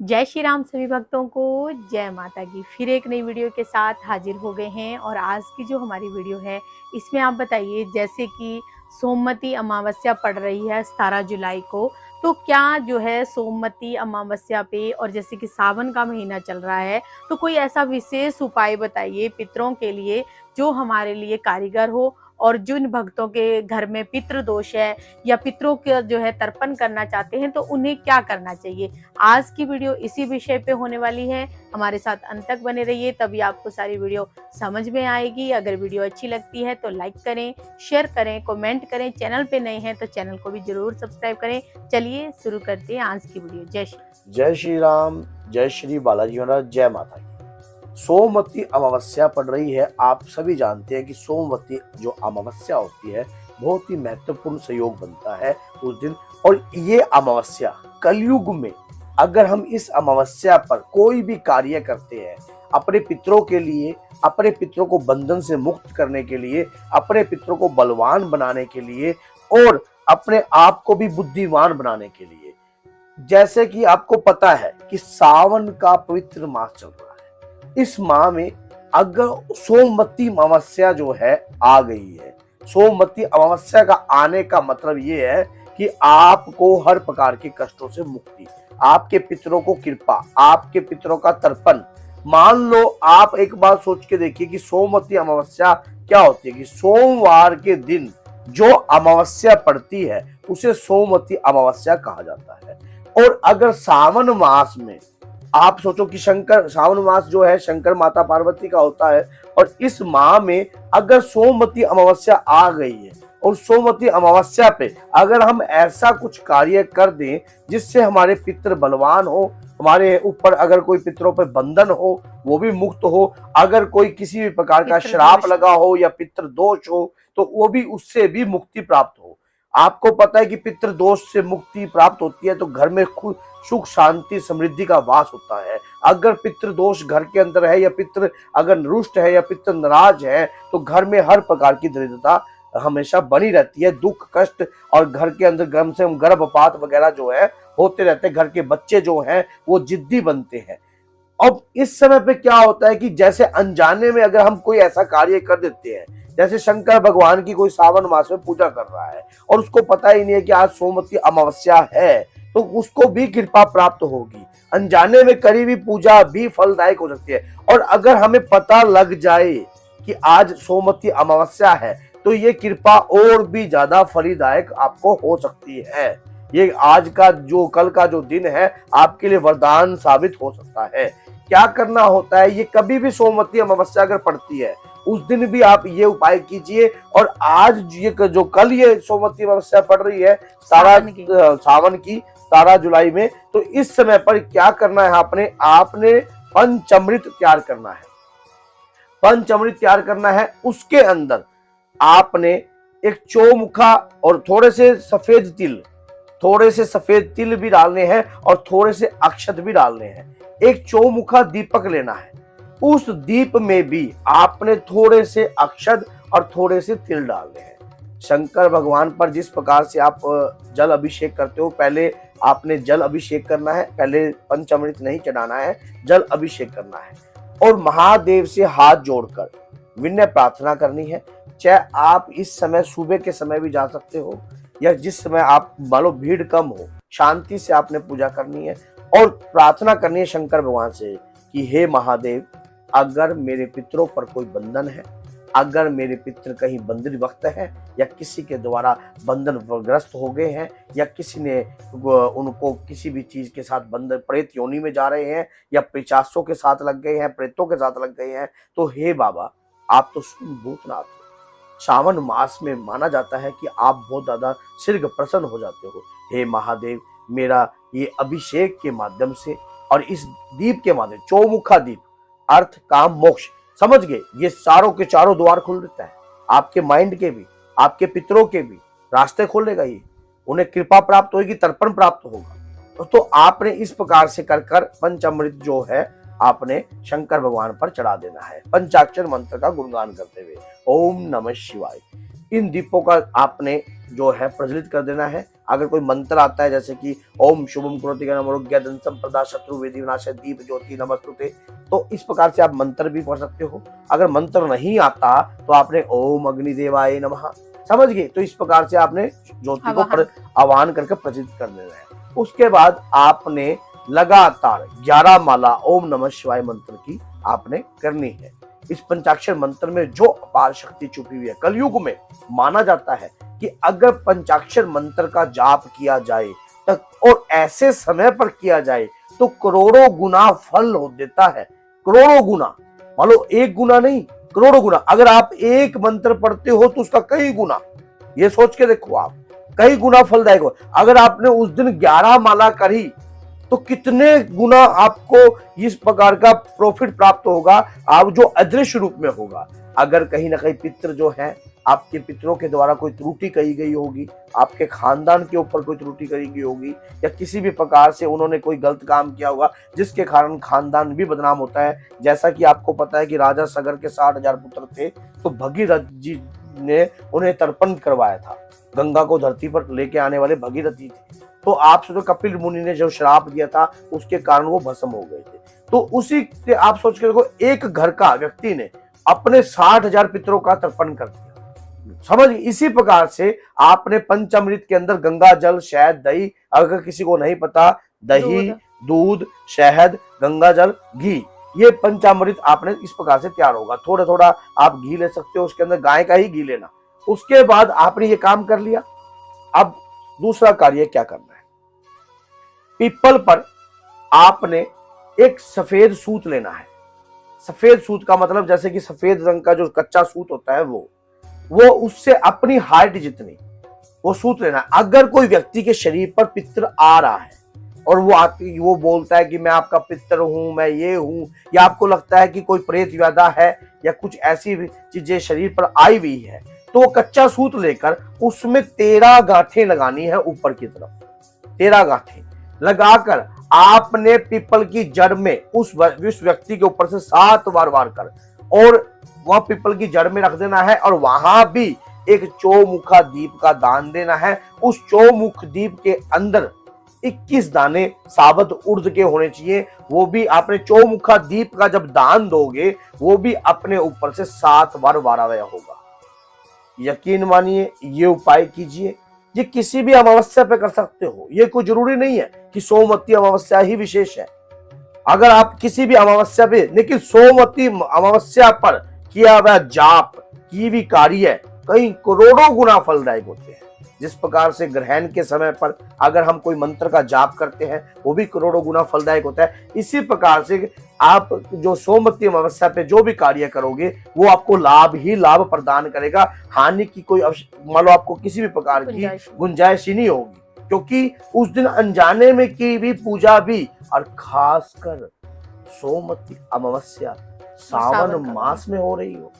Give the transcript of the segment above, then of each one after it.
जय श्री राम सभी भक्तों को। जय माता की। फिर एक नई वीडियो के साथ हाजिर हो गए हैं और आज की जो हमारी वीडियो है इसमें आप बताइए, जैसे कि सोमवती अमावस्या पड़ रही है 17 जुलाई को, तो क्या जो है सोमवती अमावस्या पे और जैसे कि सावन का महीना चल रहा है तो कोई ऐसा विशेष उपाय बताइए पितरों के लिए जो हमारे लिए कारीगर हो, और जिन भक्तों के घर में पितृ दोष है या पितरों के जो है तर्पण करना चाहते हैं तो उन्हें क्या करना चाहिए। आज की वीडियो इसी विषय पे होने वाली है। हमारे साथ अंत तक बने रहिए, तभी आपको सारी वीडियो समझ में आएगी। अगर वीडियो अच्छी लगती है तो लाइक करें, शेयर करें, कमेंट करें। चैनल पे नए हैं तो चैनल को भी जरूर सब्सक्राइब करें। चलिए शुरू करते हैं आज की वीडियो। जय श्री राम, जय श्री बालाजी महाराज, जय माता की। सोमवती अमावस्या पड़ रही है। आप सभी जानते हैं कि सोमवती जो अमावस्या होती है बहुत ही महत्वपूर्ण संयोग बनता है उस दिन। और ये अमावस्या कलयुग में अगर हम इस अमावस्या पर कोई भी कार्य करते हैं अपने पितरों के लिए, अपने पितरों को बंधन से मुक्त करने के लिए, अपने पितरों को बलवान बनाने के लिए और अपने आप को भी बुद्धिमान बनाने के लिए, जैसे कि आपको पता है कि सावन का पवित्र मास चल रहा है। इस माह में अगर सोमवती अमावस्या जो है आ गई है, सोमवती अमावस्या का आने का मतलब ये है कि आपको हर प्रकार के कष्टों से मुक्ति, आपके पितरों को कृपा, आपके पितरों का तर्पण। मान लो आप एक बार सोच के देखिए कि सोमवती अमावस्या क्या होती है कि सोमवार के दिन जो अमावस्या पड़ती है उसे सोमवती अमावस्या कहा जाता है। और अगर सावन मास में आप सोचो कि सावन मास जो है शंकर माता पार्वती का होता है, और इस माह में अगर सोमवती अमावस्या आ गई है और सोमवती अमावस्या पे अगर हम ऐसा कुछ कार्य कर दें जिससे हमारे पितृ बलवान हो, हमारे ऊपर अगर कोई पितरों पे बंधन हो वो भी मुक्त हो, अगर कोई किसी भी प्रकार का श्राप लगा हो या पितृ दोष हो तो वो भी उससे भी मुक्ति प्राप्त हो। आपको पता है कि पितृ दोष से मुक्ति प्राप्त होती है तो घर में खुद सुख शांति समृद्धि का वास होता है। अगर पितृ दोष घर के अंदर है या पितृ अगर रुष्ट है या पितृ नाराज है तो घर में हर प्रकार की दरिद्रता हमेशा बनी रहती है, दुख कष्ट, और घर के अंदर गम से गर्भपात वगैरह जो है होते रहते हैं। घर के बच्चे जो हैं वो जिद्दी बनते हैं। अब इस समय पे क्या होता है कि जैसे अनजाने में अगर हम कोई ऐसा कार्य कर देते हैं, जैसे शंकर भगवान की कोई सावन मास में पूजा कर रहा है और उसको पता ही नहीं है कि आज सोमवती अमावस्या है, तो उसको भी कृपा प्राप्त होगी। अनजाने में करी हुई पूजा भी फलदायक हो सकती है। और अगर हमें पता लग जाए कि आज सोमवती अमावस्या है तो ये कृपा और भी ज्यादा फलदायक आपको हो सकती है। ये आज का जो कल का जो दिन है आपके लिए वरदान साबित हो सकता है। क्या करना होता है, ये कभी भी सोमवती अमावस्या अगर पड़ती है उस दिन भी आप ये उपाय कीजिए। और आज ये जो कल ये सोमवती अमावस्या पड़ रही है सावन की 17 जुलाई में, तो इस समय पर क्या करना है, आपने पंचामृत तैयार करना है। पंचामृत तैयार करना है, उसके अंदर आपने एक चौमुखा और थोड़े से सफेद तिल भी डालने हैं और थोड़े से अक्षत भी डालने हैं। एक चौमुखा दीपक लेना है, उस दीप में भी आपने थोड़े से अक्षत और थोड़े से तिल डालने हैं। शंकर भगवान पर जिस प्रकार से आप जल अभिषेक करते हो, पहले आपने जल अभिषेक करना है, पहले पंचामृत नहीं चढ़ाना है, जल अभिषेक करना है और महादेव से हाथ जोड़कर विनय प्रार्थना करनी है। चाहे आप इस समय सुबह के समय भी जा सकते हो या जिस समय आप मान लो भीड़ कम हो, शांति से आपने पूजा करनी है और प्रार्थना करनी है शंकर भगवान से कि हे महादेव, अगर मेरे पितरों पर कोई बंधन है, अगर मेरे पितर कहीं बंधन वक्त है या किसी के द्वारा बंधन ग्रस्त हो गए हैं या किसी ने उनको किसी भी चीज के साथ बंधन, प्रेत योनि में जा रहे हैं या पिशाचों के साथ लग गए हैं, प्रेतों के साथ लग गए हैं, तो हे बाबा, आप तो स्वयं भूतनाथ हो। सावन मास में माना जाता है कि आप बहुत ज्यादा शीघ्र प्रसन्न हो जाते हो। हे महादेव, मेरा ये अभिषेक के माध्यम से और इस दीप के माध्यम, चौमुखा दीप, अर्थ काम मोक्ष, समझ गए, ये चारों के चारों द्वार खुल देता है। आपके माइंड के भी, आपके पितरों के भी रास्ते खोलेगा, ये उन्हें कृपा प्राप्त होगी, तर्पण प्राप्त होगा। तो आपने इस प्रकार से कर पंचामृत जो है आपने शंकर भगवान पर चढ़ा देना है, पंचाक्षर मंत्र का गुणगान करते हुए ओम नमः शिवाय। इन दीपों का आपने जो है प्रज्वलित कर देना है। अगर कोई मंत्र आता है जैसे कि ओम शुभम करोति गणमोरुग्य धन संपदा शत्रु वेदी विनाश दीप ज्योति नमस्तुते, तो इस प्रकार से आप मंत्र भी पढ़ सकते हो। अगर मंत्र नहीं आता तो आपने ओम अग्निदेवाय नमः, समझ गए, तो इस प्रकार से आपने ज्योति को आह्वान करके प्रज्वलित कर देना है। उसके बाद आपने लगातार 11 माला ओम नमः शिवाय मंत्र की आपने करनी है। इस पंचाक्षर मंत्र में जो अपार शक्ति छुपी हुई है, कलयुग में माना जाता है कि अगर पंचाक्षर मंत्र का जाप किया जाए तक और ऐसे समय पर किया जाए तो करोड़ों गुना फल हो देता है। करोड़ों गुना, मान लो एक गुना नहीं, करोड़ों गुना। अगर आप एक मंत्र पढ़ते हो तो उसका कई गुना, ये सोच के देखो आप, कई गुना फलदायक हो। अगर आपने उस दिन 11 माला करी तो कितने गुना आपको इस प्रकार का प्रॉफिट प्राप्त होगा, आप जो अदृश्य रूप में होगा। अगर कहीं ना कहीं पितृ जो है, आपके पितरों के द्वारा कोई त्रुटि कही गई होगी, आपके खानदान के ऊपर कोई त्रुटि कही गई होगी, या किसी भी प्रकार से उन्होंने कोई गलत काम किया होगा जिसके कारण खानदान भी बदनाम होता है। जैसा कि आपको पता है कि राजा सगर के 60,000 पुत्र थे, तो भगीरथ जी ने उन्हें तर्पण करवाया था। गंगा को धरती पर लेके आने वाले भगीरथी थे। तो आप सोचो कपिल मुनि ने जो श्राप दिया था उसके कारण वो भस्म हो गए थे। तो उसी से आप सोच के देखो, एक घर का व्यक्ति ने अपने 60,000 पितरों का तर्पण कर दिया, समझ। इसी प्रकार से आपने पंचामृत के अंदर गंगा जल, शहद, दही, अगर किसी को नहीं पता, दही, दूध, शहद, गंगा जल, घी, ये पंचामृत आपने इस प्रकार से तैयार होगा। थोड़ा थोड़ा आप घी ले सकते हो, उसके अंदर गाय का ही घी लेना। उसके बाद आपने ये काम कर लिया। अब दूसरा कार्य क्या करना है, पीपल पर आपने एक सफेद सूत लेना है। सफेद सूत का मतलब जैसे कि सफेद रंग का जो कच्चा सूत होता है वो उससे अपनी हाइट जितनी वो सूत लेना है। अगर कोई व्यक्ति के शरीर पर पितर आ रहा है और वो बोलता है कि मैं आपका पितर हूं, मैं ये हूं, या आपको लगता है कि कोई प्रेत व्याधा है या कुछ ऐसी चीजें शरीर पर आई हुई है, तो वो कच्चा सूत लेकर उसमें 13 गांठें लगानी है। ऊपर की तरफ 13 गांठें लगाकर आपने पीपल की जड़ में उस व्यक्ति के ऊपर से 7 बार वार कर और वह पीपल की जड़ में रख देना है। और वहां भी एक चौमुखा दीप का दान देना है। उस चौमुख दीप के अंदर 21 दाने साबत उर्द के होने चाहिए। वो भी आपने चौमुखा दीप का जब दान दोगे वो भी अपने ऊपर से 7 बार वारावय होगा। यकीन मानिए, ये उपाय कीजिए। ये किसी भी अमावस्या पे कर सकते हो, ये कोई जरूरी नहीं है कि सोमवती अमावस्या ही विशेष है। अगर आप किसी भी अमावस्या पे, लेकिन सोमवती अमावस्या पर किया हुआ जाप, की भी कार्य कई करोड़ों गुना फलदायक होते हैं। जिस प्रकार से ग्रहण के समय पर अगर हम कोई मंत्र का जाप करते हैं वो भी करोड़ों गुना फलदायक होता है। इसी प्रकार से आप जो सोमवती अमावस्या पे जो भी कार्य करोगे वो आपको लाभ ही लाभ प्रदान करेगा। हानि की कोई मान लो आपको किसी भी प्रकार की गुंजाइश ही नहीं होगी, क्योंकि उस दिन अनजाने में की भी पूजा भी, और खासकर सोमवती अमावस्या सावन मास में हो रही हो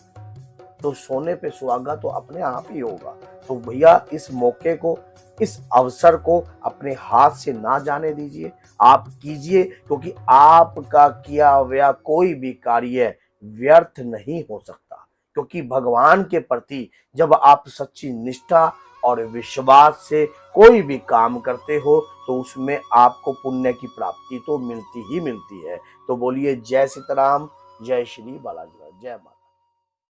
तो सोने पे सुहागा तो अपने आप ही होगा। तो भैया इस मौके को, इस अवसर को अपने हाथ से ना जाने दीजिए, आप कीजिए, क्योंकि आपका किया हुआ कोई भी कार्य व्यर्थ नहीं हो सकता। क्योंकि भगवान के प्रति जब आप सच्ची निष्ठा और विश्वास से कोई भी काम करते हो तो उसमें आपको पुण्य की प्राप्ति तो मिलती ही मिलती है। तो बोलिए जय सीताराम, जय श्री बालाजी, जय माता।